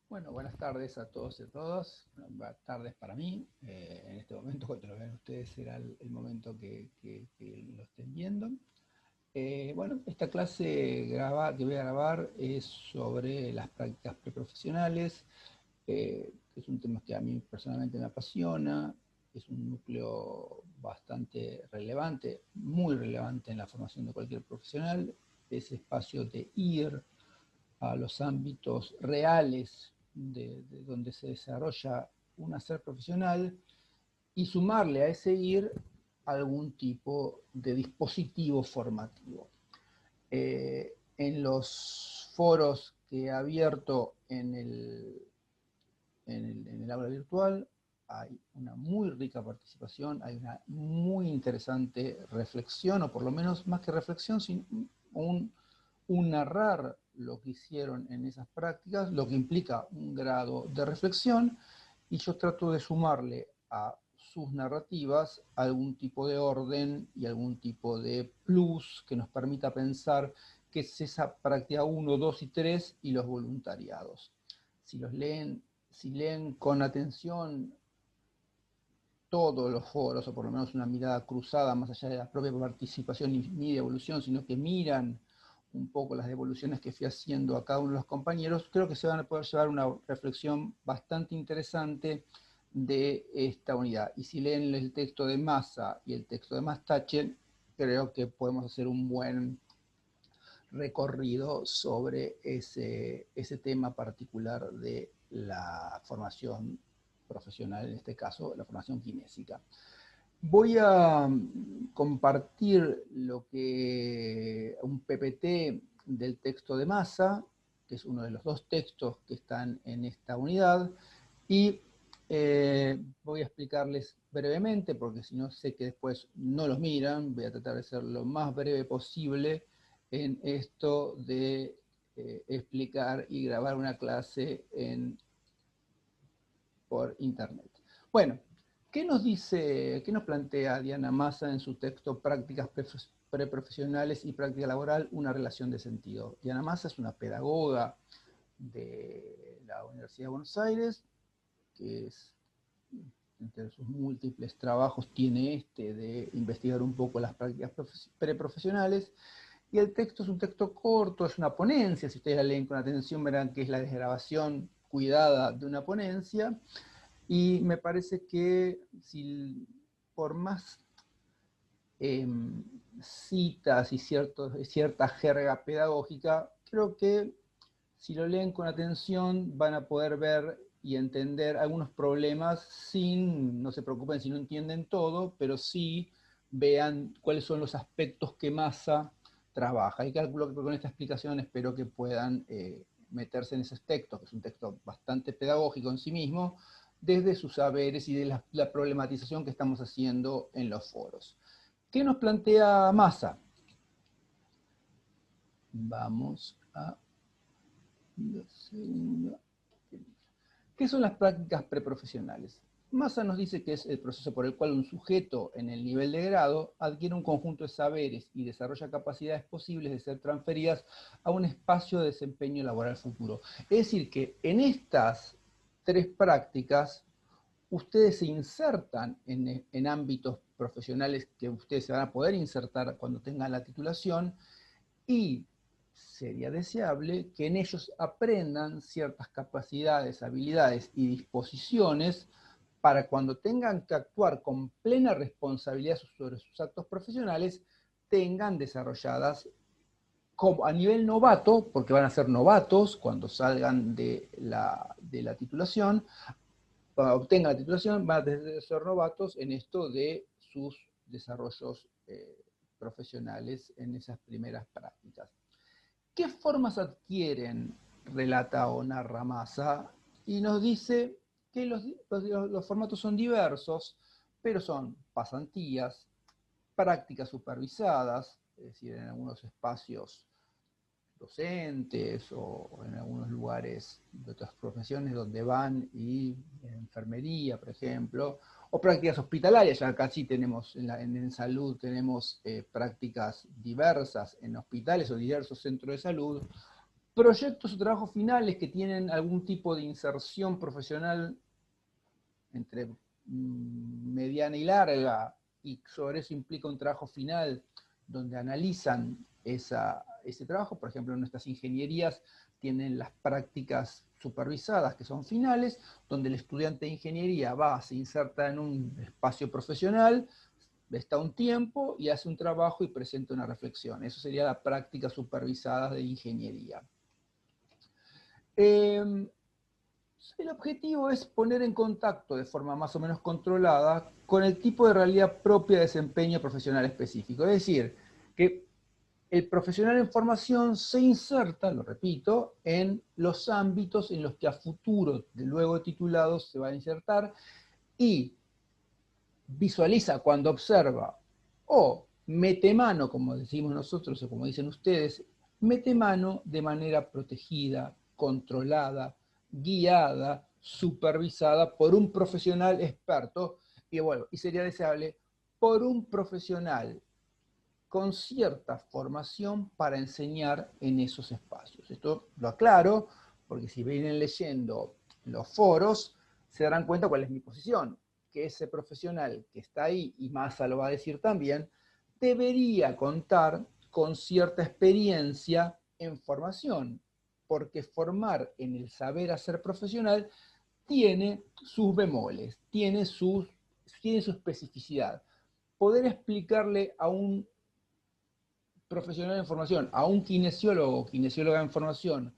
Bueno, buenas tardes a todos y a todas. Bueno, buenas tardes para mí. En este momento, cuando lo vean ustedes, será el momento que lo estén viendo. Bueno, esta clase que voy a grabar es sobre las prácticas preprofesionales, que es un tema que a mí personalmente me apasiona. Es un núcleo bastante relevante, muy relevante en la formación de cualquier profesional. Ese espacio de ir a los ámbitos reales de donde se desarrolla un hacer profesional y sumarle a ese ir algún tipo de dispositivo formativo. En los foros que he abierto en el aula virtual hay una muy rica participación, hay una muy interesante reflexión, o por lo menos más que reflexión, sino un narrar lo que hicieron en esas prácticas, lo que implica un grado de reflexión, y yo trato de sumarle a sus narrativas algún tipo de orden y algún tipo de plus que nos permita pensar qué es esa práctica 1, 2 y 3 y los voluntariados. Si los leen, si leen con atención todos los foros, o por lo menos una mirada cruzada más allá de la propia participación y mi devolución, sino que miran un poco las devoluciones que fui haciendo a cada uno de los compañeros, creo que se van a poder llevar una reflexión bastante interesante de esta unidad. Y si leen el texto de Massa y el texto de Mastache, creo que podemos hacer un buen recorrido sobre ese tema particular de la formación profesional, en este caso la formación kinésica. Voy a compartir un PPT del texto de Massa, que es uno de los dos textos que están en esta unidad, y voy a explicarles brevemente, porque si no sé que después no los miran, voy a tratar de ser lo más breve posible en esto de explicar y grabar una clase por internet. Bueno, ¿qué nos plantea Diana Massa en su texto Prácticas preprofesionales y práctica laboral, una relación de sentido? Diana Massa es una pedagoga de la Universidad de Buenos Aires, que es, entre sus múltiples trabajos tiene este de investigar un poco las prácticas preprofesionales, y el texto es un texto corto, es una ponencia, si ustedes la leen con atención verán que es la desgrabación cuidada de una ponencia, y me parece que si por más eh, citas y cierta jerga pedagógica, creo que si lo leen con atención van a poder ver y entender algunos problemas no se preocupen si no entienden todo, pero sí vean cuáles son los aspectos que Massa trabaja. Y calculo que con esta explicación espero que puedan meterse en esos textos, que es un texto bastante pedagógico en sí mismo, desde sus saberes y de la problematización que estamos haciendo en los foros. ¿Qué nos plantea Massa? Vamos a... ¿Qué son las prácticas preprofesionales? Massa nos dice que es el proceso por el cual un sujeto en el nivel de grado adquiere un conjunto de saberes y desarrolla capacidades posibles de ser transferidas a un espacio de desempeño laboral futuro. Es decir, que en estas tres prácticas ustedes se insertan en ámbitos profesionales que ustedes se van a poder insertar cuando tengan la titulación, y sería deseable que en ellos aprendan ciertas capacidades, habilidades y disposiciones para cuando tengan que actuar con plena responsabilidad sobre sus actos profesionales, tengan desarrolladas a nivel novato, porque van a ser novatos cuando salgan de la titulación, cuando obtengan la titulación, van a ser novatos en esto de sus desarrollos profesionales en esas primeras prácticas. ¿Qué formas adquieren? Relata o narra Massa, y nos dice que los formatos son diversos, pero son pasantías, prácticas supervisadas, es decir, en algunos espacios docentes o en algunos lugares de otras profesiones donde van y en enfermería, por ejemplo, o prácticas hospitalarias, ya acá sí tenemos, en salud tenemos prácticas diversas en hospitales o diversos centros de salud, proyectos o trabajos finales que tienen algún tipo de inserción profesional entre mediana y larga, y sobre eso implica un trabajo final donde analizan ese trabajo. Por ejemplo, nuestras ingenierías tienen las prácticas supervisadas, que son finales, donde el estudiante de ingeniería va, se inserta en un espacio profesional, está un tiempo y hace un trabajo y presenta una reflexión. Eso sería la práctica supervisada de ingeniería. El objetivo es poner en contacto de forma más o menos controlada con el tipo de realidad propia de desempeño profesional específico. Es decir, que el profesional en formación se inserta, lo repito, en los ámbitos en los que a futuro, de luego titulados, se va a insertar y visualiza cuando observa o mete mano, como decimos nosotros o como dicen ustedes, mete mano de manera protegida, controlada, guiada, supervisada por un profesional experto y, bueno, y sería deseable por un profesional con cierta formación para enseñar en esos espacios. Esto lo aclaro porque si vienen leyendo los foros se darán cuenta cuál es mi posición, que ese profesional que está ahí, y Massa lo va a decir también, debería contar con cierta experiencia en formación, porque formar en el saber hacer profesional tiene sus bemoles, tiene su especificidad. Poder explicarle a un profesional en formación, a un kinesiólogo o kinesióloga en formación,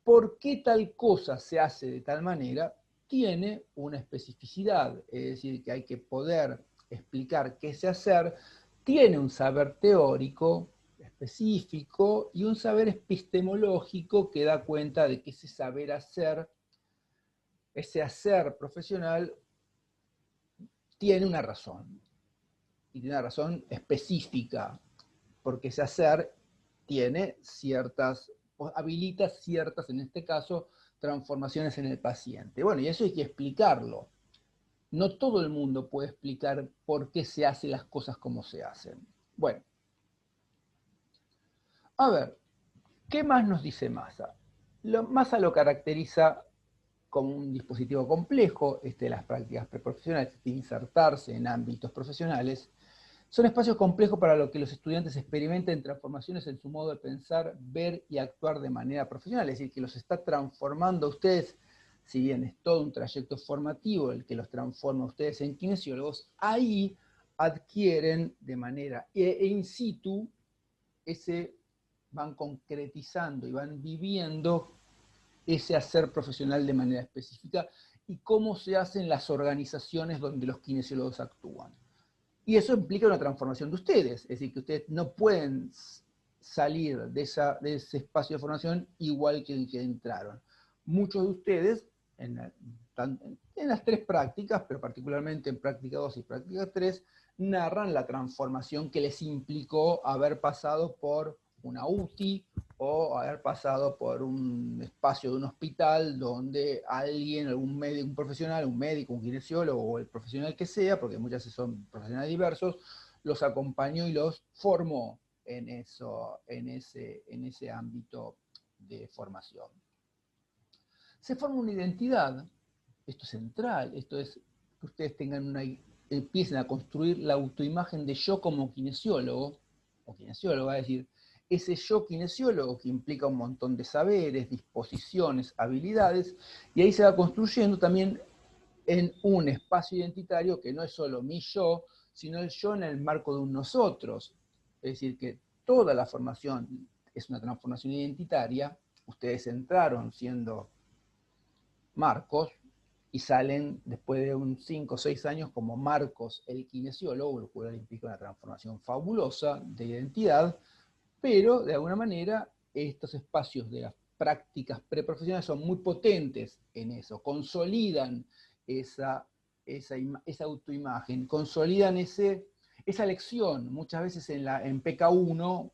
por qué tal cosa se hace de tal manera, tiene una especificidad, es decir, que hay que poder explicar qué se hacer, tiene un saber teórico específico y un saber epistemológico que da cuenta de que ese saber hacer, ese hacer profesional, tiene una razón, y tiene una razón específica, porque ese hacer tiene ciertas, habilita ciertas, en este caso, transformaciones en el paciente. Bueno, y eso hay que explicarlo. No todo el mundo puede explicar por qué se hacen las cosas como se hacen. Bueno, a ver, ¿qué más nos dice Massa? Massa lo caracteriza como un dispositivo complejo, de las prácticas preprofesionales, de insertarse en ámbitos profesionales. Son espacios complejos para lo que los estudiantes experimenten transformaciones en su modo de pensar, ver y actuar de manera profesional, es decir, que los está transformando a ustedes, si bien es todo un trayecto formativo el que los transforma a ustedes en kinesiólogos, ahí adquieren de manera in situ, van concretizando y van viviendo ese hacer profesional de manera específica y cómo se hacen las organizaciones donde los kinesiólogos actúan. Y eso implica una transformación de ustedes, es decir, que ustedes no pueden salir de ese espacio de formación igual que el que entraron. Muchos de ustedes, en las tres prácticas, pero particularmente en práctica 2 y práctica 3, narran la transformación que les implicó haber pasado por una UTI o haber pasado por un espacio de un hospital donde alguien, algún médico, un profesional, un médico, un kinesiólogo o el profesional que sea, porque muchas veces son profesionales diversos, los acompañó y los formó en ese ámbito de formación. Se forma una identidad, esto es central, esto es que ustedes empiecen a construir la autoimagen de yo como kinesiólogo, o kinesióloga, es decir, ese yo kinesiólogo que implica un montón de saberes, disposiciones, habilidades, y ahí se va construyendo también en un espacio identitario que no es solo mi yo, sino el yo en el marco de un nosotros. Es decir, que toda la formación es una transformación identitaria. Ustedes entraron siendo Marcos y salen después de un 5 o 6 años como Marcos el kinesiólogo, lo cual implica una transformación fabulosa de identidad, pero de alguna manera estos espacios de las prácticas preprofesionales son muy potentes en eso, consolidan esa autoimagen, consolidan esa lección. Muchas veces en PK1,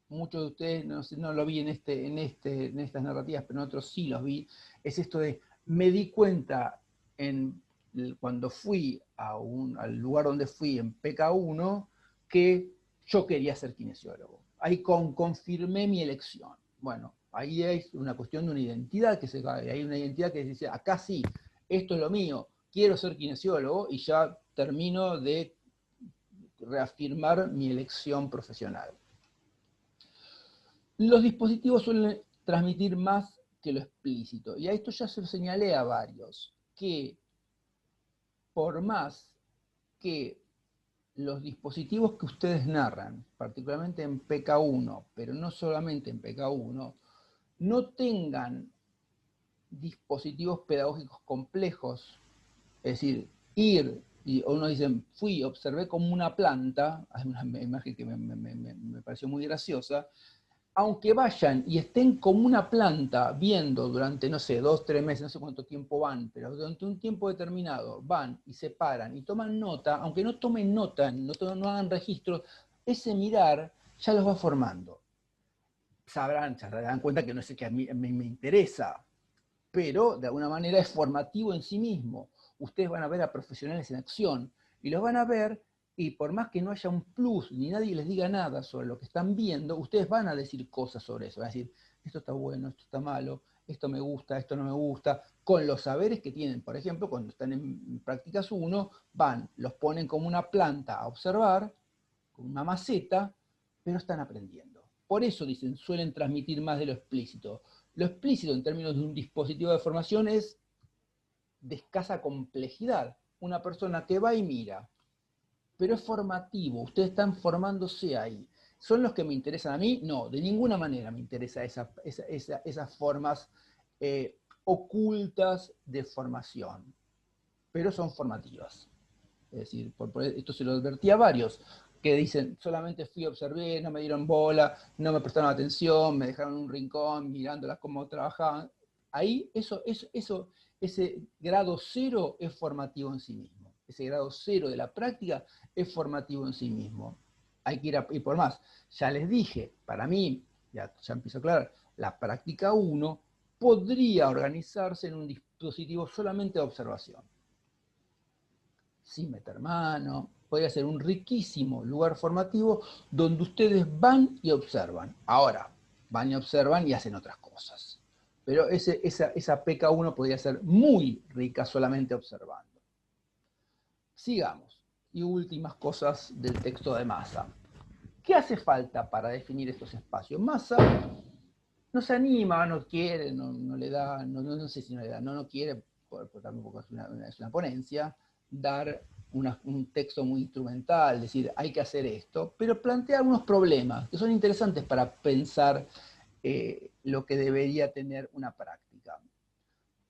muchos de ustedes no lo vi en estas narrativas, pero en otros sí los vi, es esto de me di cuenta cuando fui al lugar donde fui en PK1 que yo quería ser kinesiólogo. Ahí confirmé mi elección. Bueno, Ahí hay una cuestión de una identidad que se cae, hay una identidad que dice, acá sí, esto es lo mío, quiero ser kinesiólogo y ya termino de reafirmar mi elección profesional. Los dispositivos suelen transmitir más que lo explícito, y a esto ya se lo señalé a varios, que por más que los dispositivos que ustedes narran, particularmente en PK1, pero no solamente en PK1, no tengan dispositivos pedagógicos complejos, es decir, ir, y uno dice, fui, observé como una planta, hay una imagen que me pareció muy graciosa, aunque vayan y estén como una planta viendo durante, no sé, 2, 3 meses, no sé cuánto tiempo van, pero durante un tiempo determinado van y se paran y toman nota, aunque no tomen nota, no hagan registros, ese mirar ya los va formando. Sabrán, ya se darán cuenta que no sé qué a mí me interesa, pero de alguna manera es formativo en sí mismo. Ustedes van a ver a profesionales en acción y los van a ver, y por más que no haya un plus ni nadie les diga nada sobre lo que están viendo, ustedes van a decir cosas sobre eso, van a decir, esto está bueno, esto está malo, esto me gusta, esto no me gusta, con los saberes que tienen. Por ejemplo, cuando están en prácticas 1, van, los ponen como una planta a observar, con una maceta, pero están aprendiendo. Por eso dicen, suelen transmitir más de lo explícito. Lo explícito en términos de un dispositivo de formación es de escasa complejidad. Una persona que va y mira, pero es formativo, ustedes están formándose ahí. ¿Son los que me interesan a mí? No, de ninguna manera me interesa esas formas ocultas de formación, pero son formativas. Es decir, esto se lo advertí a varios, que dicen, solamente fui, observé, no me dieron bola, no me prestaron atención, me dejaron en un rincón mirándolas cómo trabajaban. Ahí, ese grado cero es formativo en sí mismo. Ese grado cero de la práctica es formativo en sí mismo. Hay que ir por más. Ya les dije, para mí, ya empiezo a aclarar, la práctica 1 podría organizarse en un dispositivo solamente de observación, sin meter mano, podría ser un riquísimo lugar formativo donde ustedes van y observan. Ahora, van y observan y hacen otras cosas. Pero esa PK1 podría ser muy rica solamente observando. Sigamos. Y últimas cosas del texto de Massa. ¿Qué hace falta para definir estos espacios? Massa no se anima, no quiere, no le da, no sé si no le da, no quiere, porque tampoco es una ponencia, dar un texto muy instrumental, decir, hay que hacer esto, pero plantea algunos problemas que son interesantes para pensar lo que debería tener una práctica.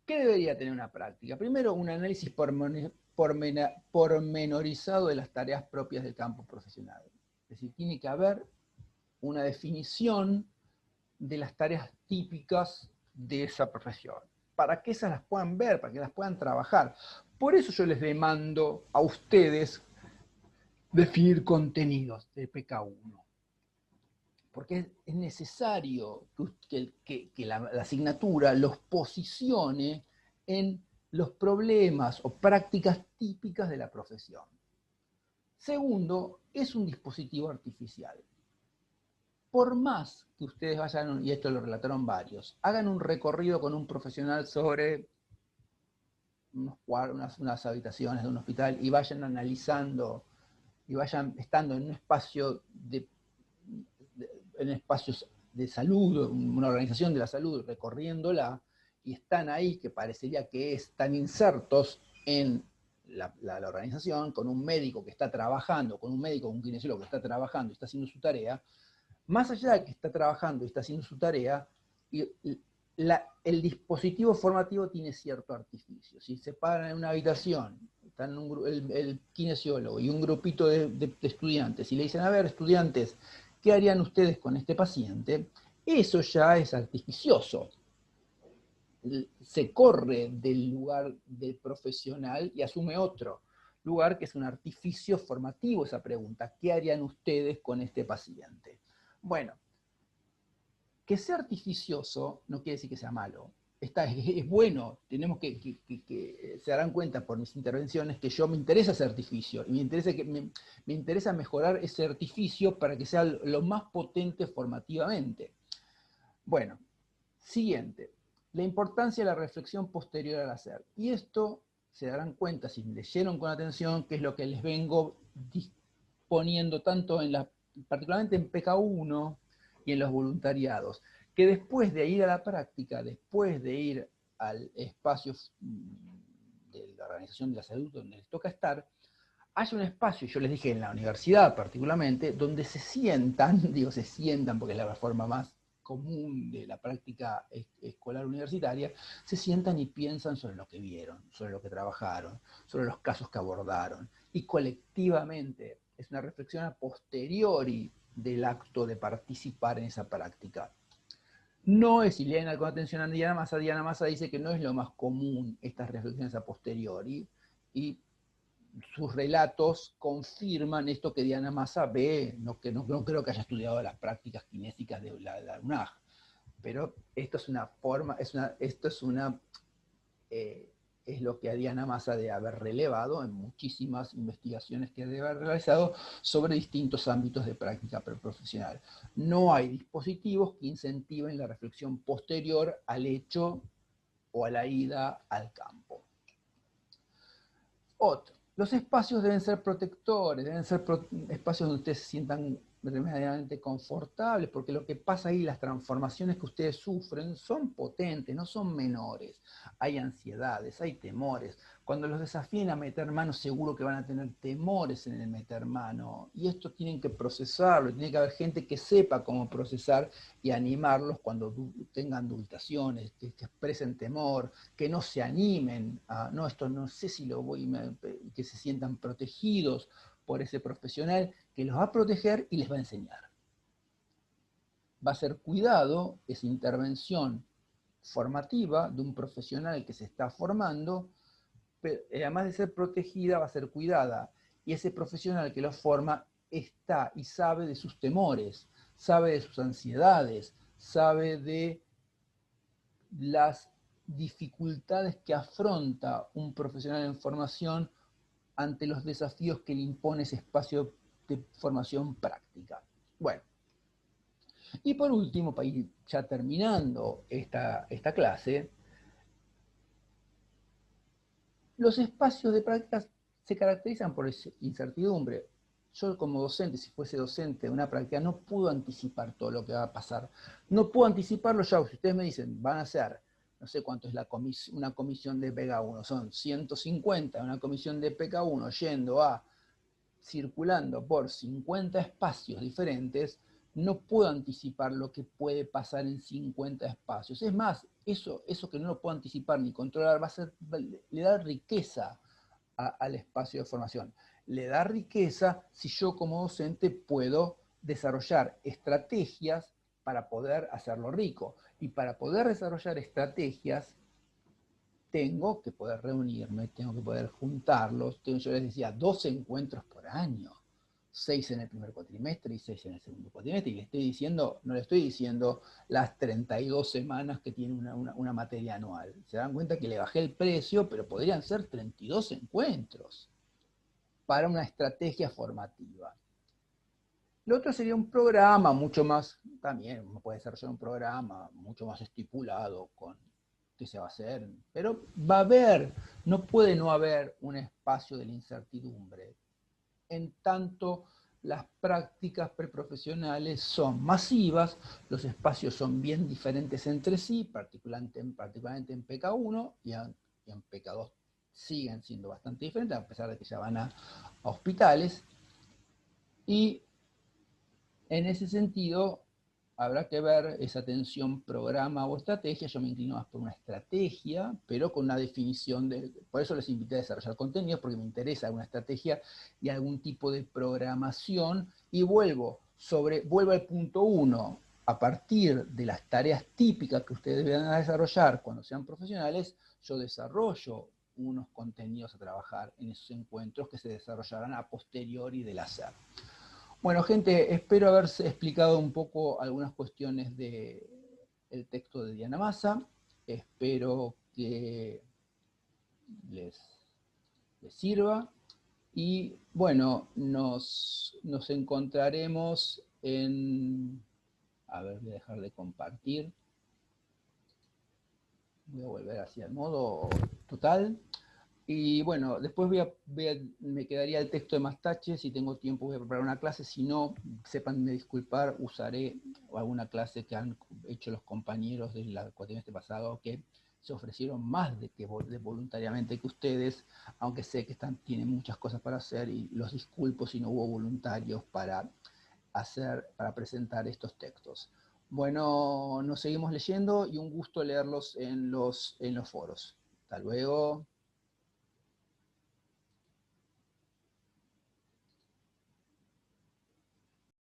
¿Qué debería tener una práctica? Primero, un análisis pormenorizado de las tareas propias del campo profesional. Es decir, tiene que haber una definición de las tareas típicas de esa profesión, para que esas las puedan ver, para que las puedan trabajar. Por eso yo les demando a ustedes definir contenidos de PK1, porque es necesario que la asignatura los posicione en los problemas o prácticas típicas de la profesión. Segundo, es un dispositivo artificial. Por más que ustedes vayan, y esto lo relataron varios, hagan un recorrido con un profesional sobre unas habitaciones de un hospital y vayan analizando y vayan estando en un espacio en espacios de salud, una organización de la salud, recorriéndola, y están ahí, que parecería que están insertos en la organización, con un médico que está trabajando, con un médico, un kinesiólogo que está trabajando y está haciendo su tarea. Más allá de que está trabajando y está haciendo su tarea, el dispositivo formativo tiene cierto artificio. Si se paran en una habitación, están el kinesiólogo y un grupito de estudiantes, y le dicen, a ver, estudiantes, ¿qué harían ustedes con este paciente? Eso ya es artificioso. Se corre del lugar del profesional y asume otro lugar, que es un artificio formativo esa pregunta. ¿Qué harían ustedes con este paciente? Bueno, que sea artificioso no quiere decir que sea malo. Es bueno, tenemos que se darán cuenta por mis intervenciones que yo me interesa ese artificio y me interesa mejorar ese artificio para que sea lo más potente formativamente. Bueno, Siguiente, la importancia de la reflexión posterior al hacer. Y esto se darán cuenta, si me leyeron con atención, que es lo que les vengo disponiendo tanto particularmente en PK1 y en los voluntariados, que después de ir a la práctica, después de ir al espacio de la Organización de la Salud donde les toca estar, hay un espacio, yo les dije en la universidad particularmente, donde se sientan, digo se sientan porque es la forma más común de la práctica escolar universitaria, se sientan y piensan sobre lo que vieron, sobre lo que trabajaron, sobre los casos que abordaron, y colectivamente es una reflexión a posteriori del acto de participar en esa práctica. No es, si leen con atención a Diana Massa dice que no es lo más común estas reflexiones a posteriori, y sus relatos confirman esto que Diana Massa ve, no creo que haya estudiado las prácticas kinésicas de la UNAG, pero esto es una forma, es lo que a Diana Massa de haber relevado en muchísimas investigaciones que debe haber realizado sobre distintos ámbitos de práctica preprofesional. No hay dispositivos que incentiven la reflexión posterior al hecho o a la ida al campo. Otro, los espacios deben ser protectores, deben ser espacios donde ustedes se sientan verdaderamente confortables, porque lo que pasa ahí, las transformaciones que ustedes sufren son potentes, no son menores. Hay ansiedades, hay temores. Cuando los desafíen a meter mano, seguro que van a tener temores en el meter mano. Y esto tienen que procesarlo, tiene que haber gente que sepa cómo procesar y animarlos cuando tengan dubitaciones, que expresen temor, que no se animen a, no, esto no sé si lo voy, que se sientan protegidos por ese profesional que los va a proteger y les va a enseñar. Va a ser cuidado esa intervención formativa de un profesional que se está formando, pero además de ser protegida, va a ser cuidada. Y ese profesional que los forma está y sabe de sus temores, sabe de sus ansiedades, sabe de las dificultades que afronta un profesional en formación ante los desafíos que le impone ese espacio de formación práctica. Bueno, y por último, para ir ya terminando esta clase, los espacios de práctica se caracterizan por esa incertidumbre. Yo como docente, si fuese docente de una práctica, no puedo anticipar todo lo que va a pasar. No puedo anticiparlo ya. Si ustedes me dicen, van a ser, no sé cuánto es una comisión de PK1, son 150, una comisión de PK1 yendo a circulando por 50 espacios diferentes, no puedo anticipar lo que puede pasar en 50 espacios. Es más, eso que no lo puedo anticipar ni controlar, le da riqueza al espacio de formación. Le da riqueza si yo como docente puedo desarrollar estrategias para poder hacerlo rico. Y para poder desarrollar estrategias, tengo que poder reunirme, tengo que poder juntarlos. Yo les decía, 12 encuentros por año, 6 en el primer cuatrimestre y 6 en el segundo cuatrimestre. Y le estoy diciendo, no le estoy diciendo las 32 semanas que tiene una materia anual. Se dan cuenta que le bajé el precio, pero podrían ser 32 encuentros para una estrategia formativa. Lo otro sería un programa mucho más, también puede ser un programa mucho más estipulado con qué se va a hacer, pero va a haber, no puede no haber un espacio de la incertidumbre, en tanto las prácticas preprofesionales son masivas, los espacios son bien diferentes entre sí, particularmente en PK1 y en PK2 siguen siendo bastante diferentes, a pesar de que ya van a hospitales, y en ese sentido, habrá que ver esa tensión programa o estrategia. Yo me inclino más por una estrategia, pero con una definición de... Por eso les invité a desarrollar contenidos, porque me interesa alguna estrategia y algún tipo de programación. Y vuelvo al punto 1. A partir de las tareas típicas que ustedes van a desarrollar cuando sean profesionales, yo desarrollo unos contenidos a trabajar en esos encuentros que se desarrollarán a posteriori del hacer. Bueno, gente, espero haberse explicado un poco algunas cuestiones del texto de Diana Massa. Espero que les sirva. Y bueno, nos encontraremos en... A ver, voy a dejar de compartir. Voy a volver hacia el modo total. Y bueno, después me quedaría el texto de Mastache. Si tengo tiempo voy a preparar una clase. Si no, sépanme disculpar, usaré alguna clase que han hecho los compañeros del cuatrimestre pasado que se ofrecieron más de voluntariamente que ustedes, aunque sé que tienen muchas cosas para hacer y los disculpo si no hubo voluntarios para presentar estos textos. Bueno, nos seguimos leyendo y un gusto leerlos en los foros. Hasta luego.